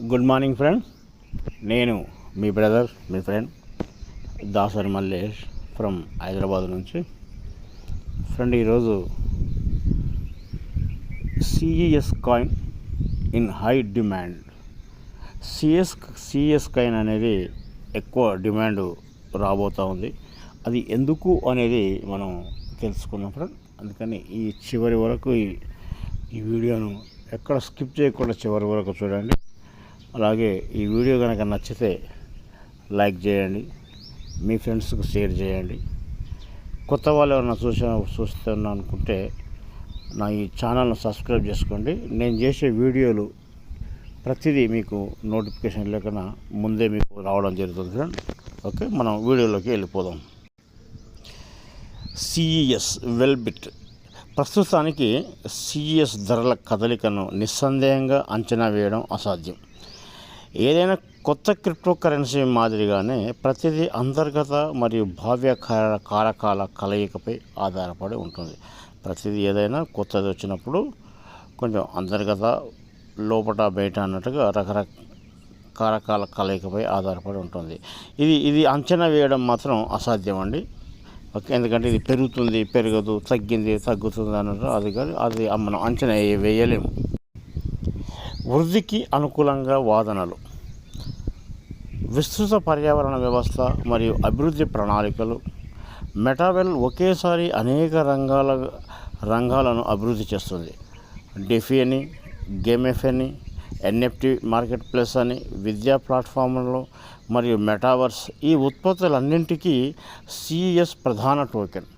Good morning friend. నేను మీ brother, మీ ఫ్రెండ్ దాసరి మల్లేష్ ఫ్రమ్ హైదరాబాద్ నుంచి. ఫ్రెండ్, ఈరోజు CES coin in high demand. CS coin అనేది ఎక్కువ డిమాండ్ రాబోతూ ఉంది. అది ఎందుకు అనేది మనం తెలుసుకున్నాం ఫ్రెండ్. అందుకని ఈ చివరి వరకు ఈ వీడియోను ఎక్కడ స్కిప్ చేయకుండా చివరి వరకు చూడండి. అలాగే ఈ వీడియో కనుక నచ్చితే లైక్ చేయండి, మీ ఫ్రెండ్స్కి షేర్ చేయండి. కొత్త వాళ్ళు ఎవరైనా చూస్తున్నా అనుకుంటే నా ఈ ఛానల్ను సబ్స్క్రైబ్ చేసుకోండి. నేను చేసే వీడియోలు ప్రతిదీ మీకు నోటిఫికేషన్ లేకుండా ముందే మీకు రావడం జరుగుతుంది ఫ్రెండ్. ఓకే, మనం వీడియోలోకి వెళ్ళిపోదాం. సిఈఎస్ వెల్బిట్. ప్రస్తుతానికి సిఈఎస్ ధరల కదలికను నిస్సందేహంగా అంచనా వేయడం అసాధ్యం. ఏదైనా కొత్త క్రిప్టో కరెన్సీ మాదిరిగానే ప్రతిదీ అంతర్గత మరియు భావ్య కారకాల కలయికపై ఆధారపడి ఉంటుంది. ప్రతిదీ ఏదైనా కొత్తది వచ్చినప్పుడు కొంచెం అంతర్గత, లోపల, బయట అన్నట్టుగా కారకాల కలయికపై ఆధారపడి ఉంటుంది. ఇది అంచనా వేయడం మాత్రం అసాధ్యం అండి. ఓకే, ఎందుకంటే ఇది పెరుగుతుంది, పెరగదు, తగ్గుతుంది అన్నట్టు అది మనం అంచనా వేయలేము. వృద్ధికి అనుకూలంగా వాదనలు. విస్తృత పర్యావరణ వ్యవస్థ మరియు అభివృద్ధి ప్రణాళికలు. మెటావెల్ ఒకేసారి అనేక రంగాలను అభివృద్ధి చేస్తుంది. డెఫీ అని, గేమ్ఎఫ్ అని, ఎన్ఎఫ్టీ మార్కెట్ ప్లేస్ అని, విద్యా ప్లాట్ఫామ్లు మరియు మెటావర్స్. ఈ ఉత్పత్తులన్నింటికీ సిఈఎస్ ప్రధాన టోకెన్.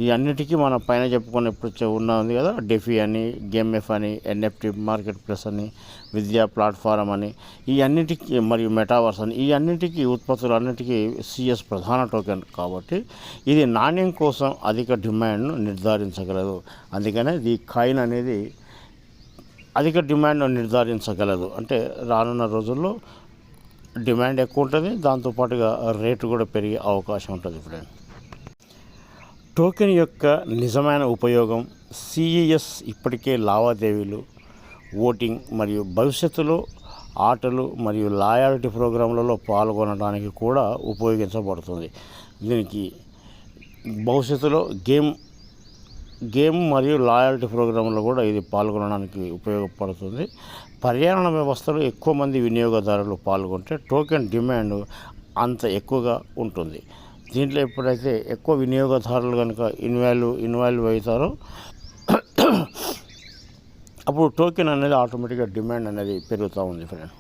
ఈ అన్నిటికీ మనం పైన చెప్పుకొని ఇప్పుడు ఉన్నది కదా, డెఫీ అని, గేమ్ఎఫ్ అని, ఎన్ఎఫ్టీ మార్కెట్ ప్లేస్ అని, విద్యా ప్లాట్ఫారం అని, ఈ అన్నిటికీ మరియు మెటావర్స్ అని, ఈ అన్నిటికీ ఉత్పత్తులన్నిటికీ సిఎస్ ప్రధాన టోకెన్ కాబట్టి ఇది నాణ్యం కోసం అధిక డిమాండ్ను నిర్ధారించగలదు. అందుకనే ఈ కాయిన్ అనేది అధిక డిమాండ్ను నిర్ధారించగలదు. అంటే రానున్న రోజుల్లో డిమాండ్ ఎక్కువ ఉంటుంది, దాంతోపాటుగా రేటు కూడా పెరిగే అవకాశం ఉంటుంది ఫ్రెండ్. టోకెన్ యొక్క నిజమైన ఉపయోగం. సిఈఎస్ ఇప్పటికే లావాదేవీలు, ఓటింగ్ మరియు భవిష్యత్తులో ఆటలు మరియు లాయల్టీ ప్రోగ్రాంలలో పాల్గొనడానికి కూడా ఉపయోగించబడుతుంది. దీనికి భవిష్యత్తులో గేమ్ మరియు లాయల్టీ ప్రోగ్రాంలో కూడా ఇది పాల్గొనడానికి ఉపయోగపడుతుంది. పర్యావరణ వ్యవస్థలో ఎక్కువ మంది వినియోగదారులు పాల్గొంటే టోకెన్ డిమాండ్ అంత ఎక్కువగా ఉంటుంది. దీంట్లో ఎప్పుడైతే ఎక్కువ వినియోగదారులు కనుక ఇన్వాల్వ్ అవుతారో అప్పుడు టోకెన్ అనేది ఆటోమేటిక్గా డిమాండ్ అనేది పెరుగుతూ ఉంది ఫ్రెండ్.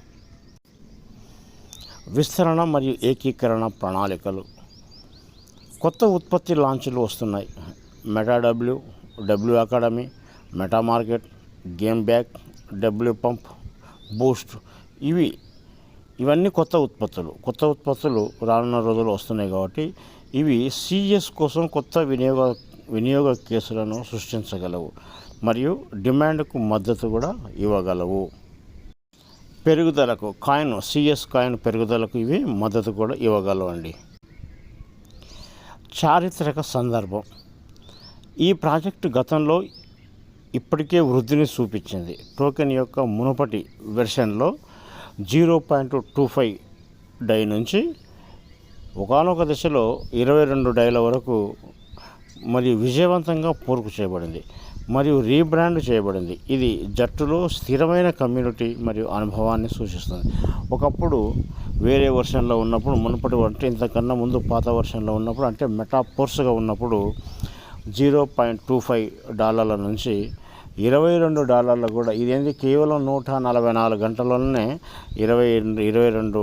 విస్తరణ మరియు ఏకీకరణ ప్రణాళికలు. కొత్త ఉత్పత్తి లాంచ్లు వస్తున్నాయి. Meta W academy, meta market, game back, W pump, Boost. ఇవన్నీ కొత్త ఉత్పత్తులు రానున్న రోజుల్లో వస్తున్నాయి కాబట్టి ఇవి సిఎస్ కోసం కొత్త వినియోగ కేసులను సృష్టించగలవు మరియు డిమాండ్కు మద్దతు కూడా ఇవ్వగలవు. పెరుగుదలకు సిఎస్ కాయిన్ పెరుగుదలకు ఇవి మద్దతు కూడా ఇవ్వగలవండి. చారిత్రక సందర్భం. ఈ ప్రాజెక్టు గతంలో ఇప్పటికే వృద్ధిని చూపించింది. టోకెన్ యొక్క మునుపటి వెర్షన్లో 0.25 డై నుంచి ఒకానొక దశలో 22 డైల వరకు మరియు విజయవంతంగా పూర్తి చేయబడింది మరియు రీబ్రాండ్ చేయబడింది. ఇది జట్టులో స్థిరమైన కమ్యూనిటీ మరియు అనుభవాన్ని సూచిస్తుంది. ఒకప్పుడు వేరే వర్షన్లో ఉన్నప్పుడు, మునుపటి అంటే ఇంతకన్నా ముందు పాత వర్షన్లో ఉన్నప్పుడు, అంటే మెటాపోర్స్గా ఉన్నప్పుడు $0.25 నుంచి $22 కూడా. ఇదేంటి కేవలం 144 గంటల్లోనే 22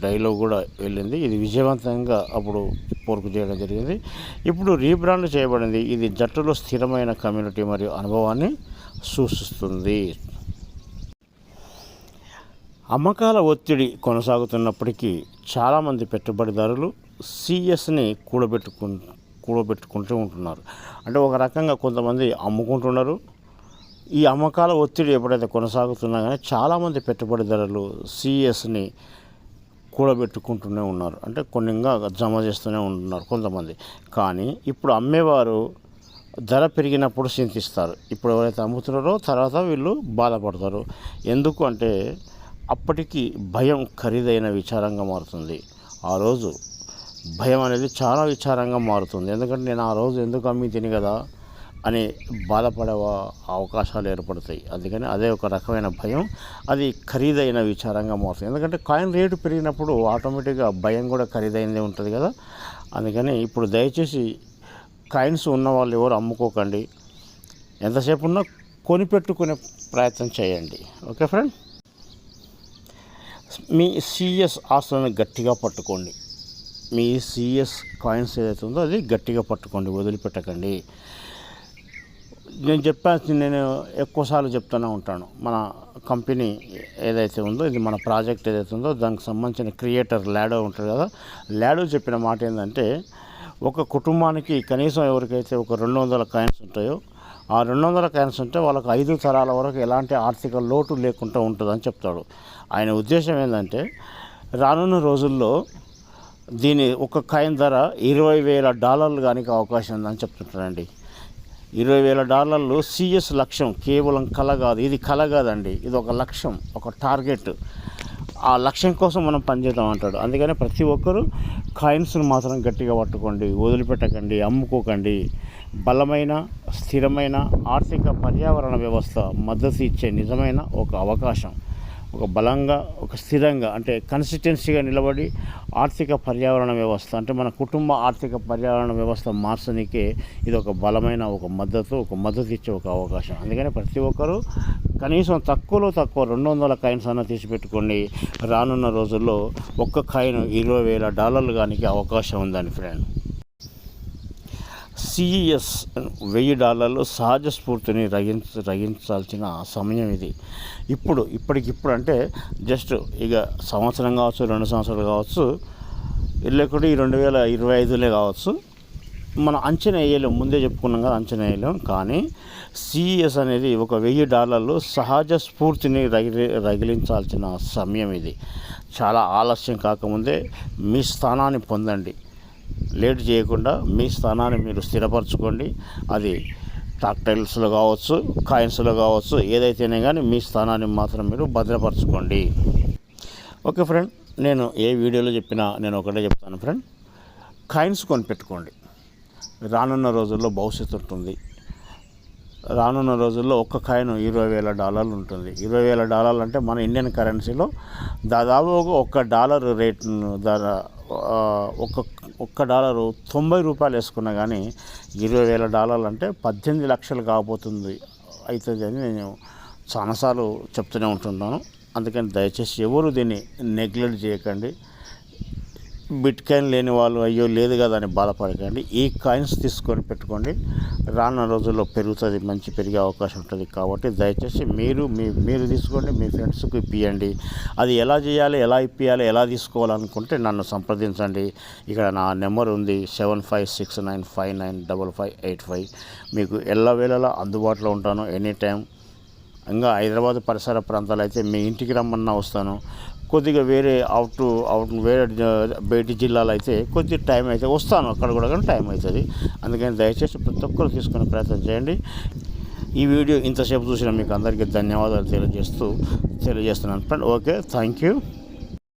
డైలో కూడా వెళ్ళింది. ఇది విజయవంతంగా అప్పుడు పూర్తి చేయడం జరిగింది. ఇప్పుడు రీబ్రాండ్ చేయబడింది. ఇది జట్టులో స్థిరమైన కమ్యూనిటీ మరియు అనుభవాన్ని సూచిస్తుంది. అమ్మకాల ఒత్తిడి కొనసాగుతున్నప్పటికీ చాలామంది పెట్టుబడిదారులు సిఎస్ని కూడబెట్టుకుంటూ ఉంటున్నారు. అంటే ఒక రకంగా కొంతమంది అమ్ముకుంటున్నారు. ఈ అమ్మకాల ఒత్తిడి ఎప్పుడైతే కొనసాగుతున్నా కానీ చాలామంది పెట్టుబడిదారులు సిఎస్ని కూడబెట్టుకుంటూనే ఉన్నారు. అంటే కొన్నిగా జమ చేస్తూనే ఉంటున్నారు కొంతమంది. కానీ ఇప్పుడు అమ్మేవారు ధర పెరిగినప్పుడు చింతిస్తారు. ఇప్పుడు ఎవరైతే అమ్ముతున్నారో తర్వాత వీళ్ళు బాధపడతారు. ఎందుకు అంటే అప్పటికి భయం ఖరీదైన విచారంగా మారుతుంది. ఆ రోజు భయం అనేది చాలా విచారంగా మారుతుంది. ఎందుకంటే నేను ఆ రోజు ఎందుకు అమ్మి తిని కదా అని బాధపడే అవకాశాలు ఏర్పడతాయి. అందుకని అదే ఒక రకమైన భయం, అది ఖరీదైన విచారంగా మారుతుంది. ఎందుకంటే కాయిన్ రేటు పెరిగినప్పుడు ఆటోమేటిక్గా భయం కూడా ఖరీదైందే ఉంటుంది కదా. అందుకని ఇప్పుడు దయచేసి కాయిన్స్ ఉన్న వాళ్ళు ఎవరు అమ్ముకోకండి. ఎంతసేపు ఉన్నా కొనిపెట్టుకునే ప్రయత్నం చేయండి. ఓకే ఫ్రెండ్, మీ సిఎస్ ఆస్తులను గట్టిగా పట్టుకోండి. మీ సిఎస్ కాయిన్స్ ఏదైతే ఉందో అది గట్టిగా పట్టుకోండి, వదిలిపెట్టకండి. నేను ఎక్కువసార్లు చెప్తూనే ఉంటాను, మన కంపెనీ ఏదైతే ఉందో, ఇది మన ప్రాజెక్ట్ ఏదైతే ఉందో దానికి సంబంధించిన క్రియేటర్ లాడో ఉంటుంది కదా. లాడో చెప్పిన మాట ఏంటంటే, ఒక కుటుంబానికి కనీసం ఎవరికైతే ఒక 200 కాయిన్స్ ఉంటాయో, ఆ 200 కాయిన్స్ ఉంటే వాళ్ళకి 5 తరాల వరకు ఎలాంటి ఆర్థిక లోటు లేకుండా ఉంటుందని చెప్తాడు. ఆయన ఉద్దేశం ఏంటంటే, రానున్న రోజుల్లో దీని ఒక కాయిన్ ధర $20,000 కానీ అవకాశం ఉందని చెప్తుంటారండి. $20,000 సిఎస్ లక్ష్యం, కేవలం కళ కాదు, ఇది కళ కాదండి, ఇది ఒక లక్ష్యం, ఒక టార్గెట్. ఆ లక్ష్యం కోసం మనం పనిచేద్దాం అంటాడు. అందుకని ప్రతి ఒక్కరూ కాయిన్స్ను మాత్రం గట్టిగా పట్టుకోండి, వదిలిపెట్టకండి, అమ్ముకోకండి. బలమైన స్థిరమైన ఆర్థిక పర్యావరణ వ్యవస్థ మద్దతు ఇచ్చే నిజమైన ఒక అవకాశం, ఒక బలంగా ఒక స్థిరంగా అంటే కన్సిస్టెన్సీగా నిలబడి ఆర్థిక పర్యావరణ వ్యవస్థ అంటే మన కుటుంబ ఆర్థిక పర్యావరణ వ్యవస్థ మార్చడానికే ఇది ఒక బలమైన ఒక మద్దతు ఇచ్చే ఒక అవకాశం. అందుకని ప్రతి ఒక్కరూ కనీసం తక్కువలో తక్కువ 200 కాయిన్స్ అన్న తీసిపెట్టుకోండి. రానున్న రోజుల్లో ఒక్క కాయిన్ $20,000 కానీ అవకాశం ఉందని ఫ్రెండ్. సిఈఎస్ $1,000 సహజ స్ఫూర్తిని రగించాల్సిన సమయం ఇది. ఇప్పటికిప్పుడు అంటే జస్ట్ ఇక సంవత్సరం కావచ్చు, 2 సంవత్సరాలు కావచ్చు, లేకుంటే ఈ 2025 కావచ్చు, మనం అంచనా వేయలేం. ముందే చెప్పుకున్నాం కదా, అంచనా వేయలేం. కానీ సిఈఎస్ అనేది ఒక $1,000 సహజ స్ఫూర్తిని రగిలించాల్సిన సమయం ఇది. చాలా ఆలస్యం కాకముందే మీ స్థానాన్ని పొందండి. లేట్ చేయకుండా మీ స్థానాన్ని మీరు స్థిరపరచుకోండి. అది టాక్టైల్స్లో కావచ్చు, కాయిన్స్లో కావచ్చు, ఏదైతేనే కానీ మీ స్థానాన్ని మాత్రం మీరు భద్రపరచుకోండి. ఓకే ఫ్రెండ్, నేను ఏ వీడియోలో చెప్పినా నేను ఒకటే చెప్తాను ఫ్రెండ్, కాయిన్స్ కొనిపెట్టుకోండి. రానున్న రోజుల్లో భవిష్యత్తు ఉంటుంది. రానున్న రోజుల్లో ఒక్క కాయిన్ $20,000 ఉంటుంది. $20,000 అంటే మన ఇండియన్ కరెన్సీలో దాదాపు $1 రేట్ ధర, $1 $90 వేసుకున్నా కానీ $20,000 అంటే 18 లక్షలు కాబోతుంది అవుతుంది అని నేను చాలాసార్లు చెప్తూనే ఉంటున్నాను. అందుకని దయచేసి ఎవరు దీన్ని నెగ్లెక్ట్ చేయకండి. బిట్ కాయిన్ లేని వాళ్ళు అయ్యో లేదు కదా అని బాధపడకండి. ఈ కాయిన్స్ తీసుకొని పెట్టుకోండి. రానున్న రోజుల్లో పెరుగుతుంది, మంచి పెరిగే అవకాశం ఉంటుంది. కాబట్టి దయచేసి మీరు తీసుకోండి, మీ ఫ్రెండ్స్కి ఇప్పియండి. అది ఎలా చేయాలి, ఎలా ఇప్పియాలి, ఎలా తీసుకోవాలనుకుంటే నన్ను సంప్రదించండి. ఇక్కడ నా నెంబర్ ఉంది 7569595585. మీకు ఎల్లవేళలా అందుబాటులో ఉంటాను, ఎనీ టైం. ఇంకా హైదరాబాద్ పరిసర ప్రాంతాలు అయితే మీ ఇంటికి రమ్మన్నా వస్తాను. కొద్దిగా వేరే వేరే బయటి జిల్లాలో అయితే కొద్ది టైం అయితే వస్తాను, అక్కడ కూడా కానీ టైం అవుతుంది. అందుకని దయచేసి ప్రతి ఒక్కరు తీసుకునే ప్రయత్నం చేయండి. ఈ వీడియో ఇంతసేపు చూసిన మీకు అందరికీ ధన్యవాదాలు తెలియజేస్తున్నాను ఫ్రెండ్. Okay, thank you.